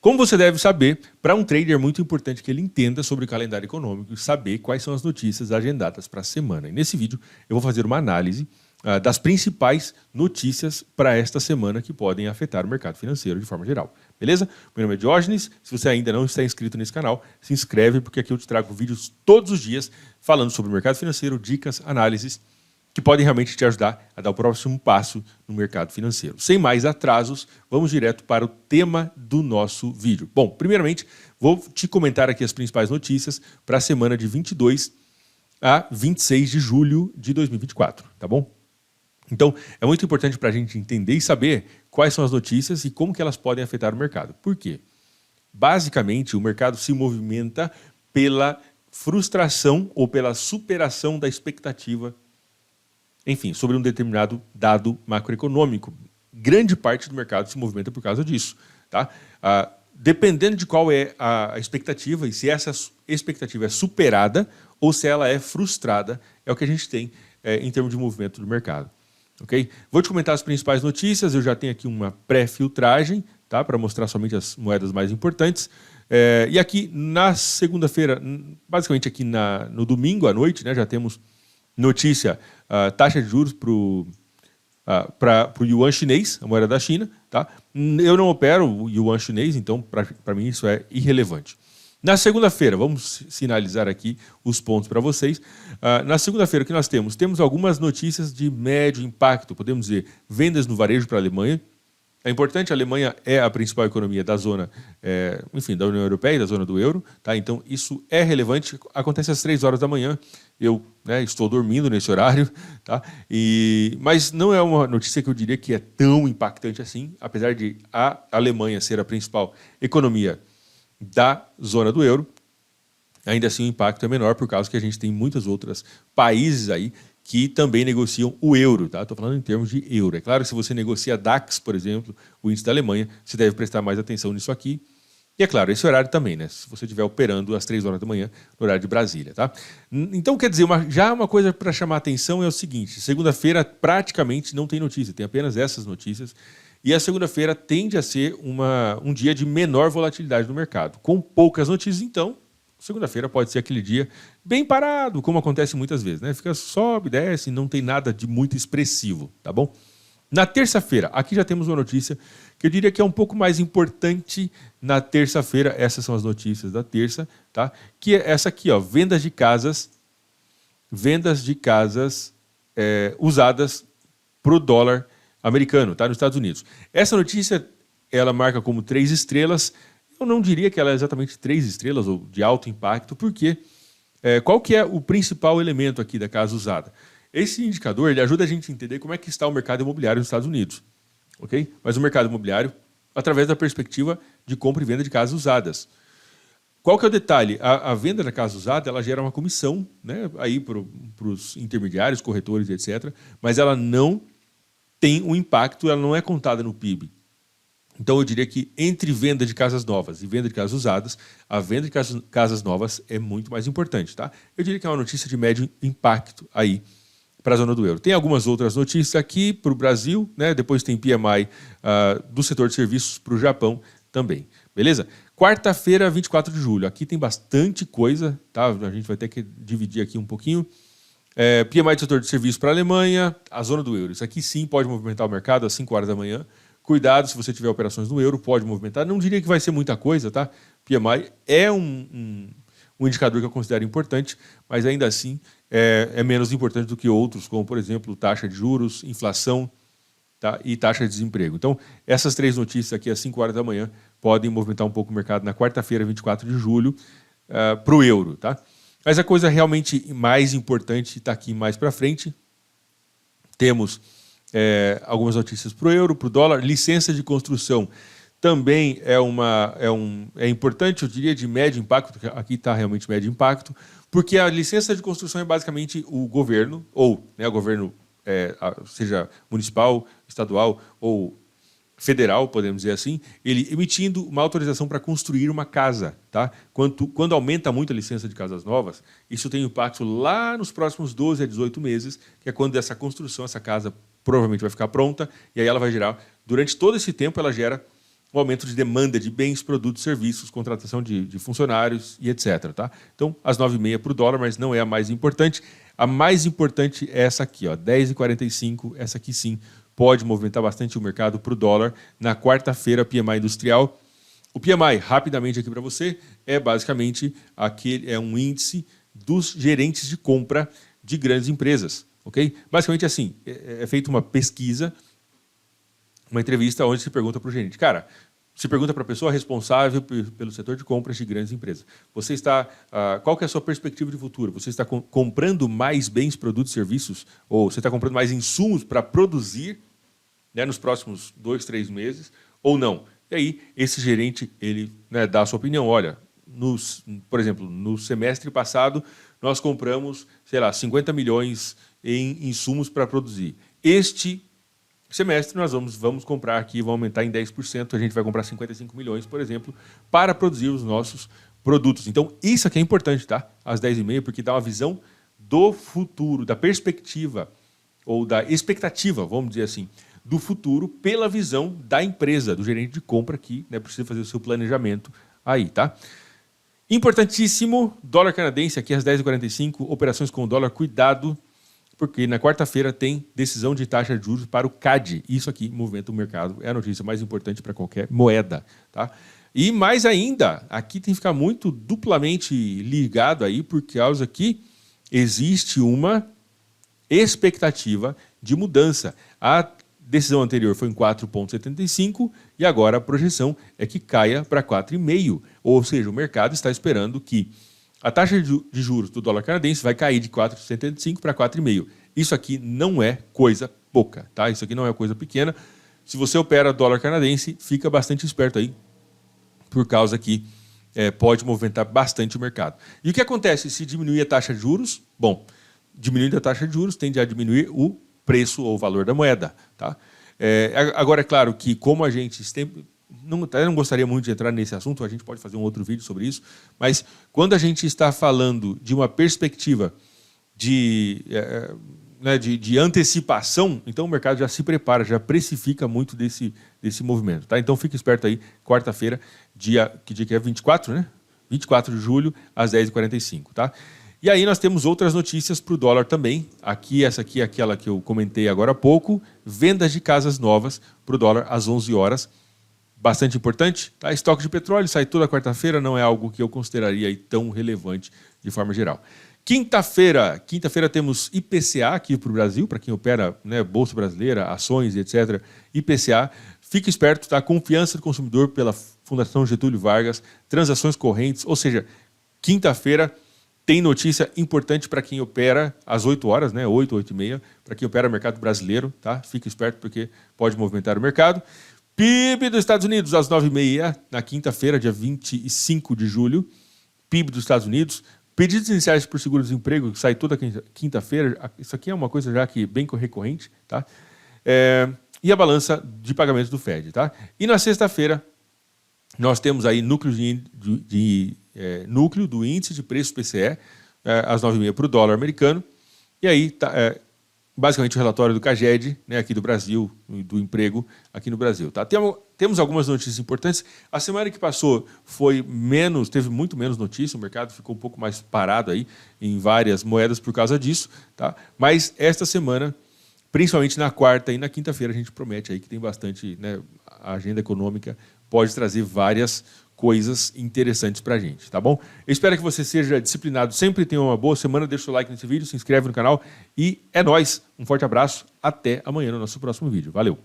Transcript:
Como você deve saber, para um trader é muito importante que ele entenda sobre o calendário econômico e saber quais são as notícias agendadas para a semana. E nesse vídeo eu vou fazer uma análise das principais notícias para esta semana que podem afetar o mercado financeiro de forma geral. Beleza? Meu nome é Diógenes. Se você ainda não está inscrito nesse canal, se inscreve, porque aqui eu te trago vídeos todos os dias falando sobre o mercado financeiro, dicas, análises que podem realmente te ajudar a dar o próximo passo no mercado financeiro. Sem mais atrasos, vamos direto para o tema do nosso vídeo. Bom, primeiramente, vou te comentar aqui as principais notícias para a semana de 22 a 26 de julho de 2024, tá bom? Então, é muito importante para a gente entender e saber quais são as notícias e como que elas podem afetar o mercado. Por quê? Basicamente, o mercado se movimenta pela frustração ou pela superação da expectativa, enfim, sobre um determinado dado macroeconômico. Grande parte do mercado se movimenta por causa disso, tá? Dependendo de qual é a expectativa e se essa expectativa é superada ou se ela é frustrada, é o que a gente tem em termos de movimento do mercado. Okay? Vou te comentar as principais notícias, eu já tenho aqui uma pré-filtragem, tá? Para mostrar somente as moedas mais importantes. E aqui na segunda-feira, basicamente aqui no domingo à noite, né, já temos notícia, taxa de juros para o yuan chinês, a moeda da China. Tá? Eu não opero o yuan chinês, então para mim isso é irrelevante. Na segunda-feira, vamos sinalizar aqui os pontos para vocês. Na segunda-feira que nós temos algumas notícias de médio impacto, podemos dizer, vendas no varejo para a Alemanha. É importante, a Alemanha é a principal economia da zona, enfim, da União Europeia e da zona do euro, tá? Então isso é relevante, acontece às 3 horas da manhã, eu estou dormindo nesse horário, tá? Mas não é uma notícia que eu diria que é tão impactante assim, apesar de a Alemanha ser a principal economia da zona do euro, ainda assim o impacto é menor por causa que a gente tem muitos outros países aí que também negociam o euro, tá? Estou falando em termos de euro. É claro que se você negocia DAX, por exemplo, o índice da Alemanha, você deve prestar mais atenção nisso aqui. E é claro, esse horário também, né? Se você estiver operando às 3 horas da manhã, no horário de Brasília, tá? Então, quer dizer, já uma coisa para chamar atenção é o seguinte, segunda-feira praticamente não tem notícia, tem apenas essas notícias. E a segunda-feira tende a ser um dia de menor volatilidade no mercado. Com poucas notícias, então, segunda-feira pode ser aquele dia bem parado, como acontece muitas vezes, né? Fica sobe, desce, não tem nada de muito expressivo, tá bom? Na terça-feira, aqui já temos uma notícia que eu diria que é um pouco mais importante na terça-feira. Essas são as notícias da terça, tá? Que é essa aqui, ó, vendas de casas usadas para o dólar americano, tá? Nos Estados Unidos. Essa notícia, ela marca como 3 estrelas. Eu não diria que ela é exatamente 3 estrelas ou de alto impacto, porque qual que é o principal elemento aqui da casa usada? Esse indicador ele ajuda a gente a entender como é que está o mercado imobiliário nos Estados Unidos. Okay? Mas o mercado imobiliário, através da perspectiva de compra e venda de casas usadas. Qual que é o detalhe? A venda da casa usada ela gera uma comissão, né, aí para os intermediários, corretores, etc. Mas ela não tem um impacto, ela não é contada no PIB. Então eu diria que entre venda de casas novas e venda de casas usadas, a venda de casas novas é muito mais importante, tá? Eu diria que é uma notícia de médio impacto aí para a zona do euro. Tem algumas outras notícias aqui para o Brasil, né? Depois tem PMI do setor de serviços para o Japão também, beleza? Quarta-feira, 24 de julho, aqui tem bastante coisa, tá? A gente vai ter que dividir aqui um pouquinho. PMI do setor de serviços para a Alemanha, a zona do euro. Isso aqui sim pode movimentar o mercado às 5 horas da manhã. Cuidado se você tiver operações no euro, pode movimentar. Não diria que vai ser muita coisa, tá? PMI é um indicador que eu considero importante, mas ainda assim é menos importante do que outros, como, por exemplo, taxa de juros, inflação, tá? E taxa de desemprego. Então, essas 3 notícias aqui às 5 horas da manhã podem movimentar um pouco o mercado na quarta-feira, 24 de julho, para o euro, tá? Mas a coisa realmente mais importante está aqui mais para frente. Temos algumas notícias para o euro, para o dólar. Licença de construção também é importante, eu diria, de médio impacto, porque aqui está realmente médio impacto, porque a licença de construção é basicamente o governo, ou o governo, seja municipal, estadual ou federal, podemos dizer assim, ele emitindo uma autorização para construir uma casa. Tá? Quando aumenta muito a licença de casas novas, isso tem impacto lá nos próximos 12 a 18 meses, que é quando essa construção, essa casa provavelmente vai ficar pronta, e aí ela vai gerar, durante todo esse tempo, ela gera um aumento de demanda de bens, produtos, serviços, contratação de funcionários e etc. Tá? Então, às 9h30 para o dólar, mas não é a mais importante. A mais importante é essa aqui, ó, 10,45, essa aqui sim pode movimentar bastante o mercado para o dólar. Na quarta-feira, PMI industrial. O PMI, rapidamente aqui para você, é basicamente um índice dos gerentes de compra de grandes empresas. Okay? Basicamente assim, é feita uma pesquisa, uma entrevista onde se pergunta para o gerente, cara, se pergunta para a pessoa responsável pelo setor de compras de grandes empresas. Você está, qual que é a sua perspectiva de futuro? Você está comprando mais bens, produtos, serviços? Ou você está comprando mais insumos para produzir, né, nos próximos 2, 3 meses? Ou não? E aí, esse gerente, ele, né, dá a sua opinião. Olha, por exemplo, no semestre passado, nós compramos, sei lá, 50 milhões em insumos para produzir. Este semestre nós vamos comprar aqui, vamos aumentar em 10%, a gente vai comprar 55 milhões, por exemplo, para produzir os nossos produtos. Então, isso aqui é importante, tá? Às 10h30, porque dá uma visão do futuro, da perspectiva, ou da expectativa, vamos dizer assim, do futuro pela visão da empresa, do gerente de compra que, né, precisa fazer o seu planejamento aí, tá? Importantíssimo, dólar canadense aqui às 10h45, operações com o dólar, cuidado, porque na quarta-feira tem decisão de taxa de juros para o CAD. Isso aqui movimenta o mercado, é a notícia mais importante para qualquer moeda. Tá? E mais ainda, aqui tem que ficar muito duplamente ligado aí, por causa que existe uma expectativa de mudança. A decisão anterior foi em 4,75 e agora a projeção é que caia para 4,5. Ou seja, o mercado está esperando que a taxa de juros do dólar canadense vai cair de 4,75 para 4,5. Isso aqui não é coisa pouca, tá? Isso aqui não é coisa pequena. Se você opera dólar canadense, fica bastante esperto aí, por causa que pode movimentar bastante o mercado. E o que acontece se diminuir a taxa de juros? Bom, diminuindo a taxa de juros tende a diminuir o preço ou o valor da moeda, tá? Agora, é claro que como a gente não gostaria muito de entrar nesse assunto, a gente pode fazer um outro vídeo sobre isso, mas quando a gente está falando de uma perspectiva de antecipação, então o mercado já se prepara, já precifica muito desse movimento. Tá? Então fique esperto aí, quarta-feira, que dia que é? 24, né? 24 de julho, às 10h45. Tá? E aí nós temos outras notícias para o dólar também. Essa aqui é aquela que eu comentei agora há pouco, vendas de casas novas para o dólar às 11 horas. Bastante importante, tá? Estoque de petróleo sai toda quarta-feira, não é algo que eu consideraria aí tão relevante de forma geral. Quinta-feira temos IPCA aqui para o Brasil, para quem opera, né, Bolsa Brasileira, ações, etc. IPCA, fique esperto, tá? Confiança do consumidor pela Fundação Getúlio Vargas, transações correntes, ou seja, quinta-feira tem notícia importante para quem opera às 8 horas, né, 8, 8h30, para quem opera mercado brasileiro, tá? Fique esperto porque pode movimentar o mercado. PIB dos Estados Unidos, às 9h30, na quinta-feira, dia 25 de julho. PIB dos Estados Unidos. Pedidos iniciais por seguro-desemprego, que sai toda quinta-feira. Isso aqui é uma coisa já que bem recorrente. Tá? E a balança de pagamentos do FED. Tá? E na sexta-feira, nós temos aí núcleo do índice de preço PCE, às 9h30 para o dólar americano. E aí, basicamente o relatório do CAGED, né, aqui do Brasil, do emprego aqui no Brasil. Tá? Temos algumas notícias importantes. A semana que passou teve muito menos notícias, o mercado ficou um pouco mais parado aí em várias moedas por causa disso. Tá? Mas esta semana, principalmente na quarta e na quinta-feira, a gente promete aí que tem bastante, né, a agenda econômica pode trazer várias coisas interessantes para a gente, tá bom? Eu espero que você seja disciplinado, sempre tenha uma boa semana, deixa o like nesse vídeo, se inscreve no canal e é nóis. Um forte abraço, até amanhã no nosso próximo vídeo. Valeu!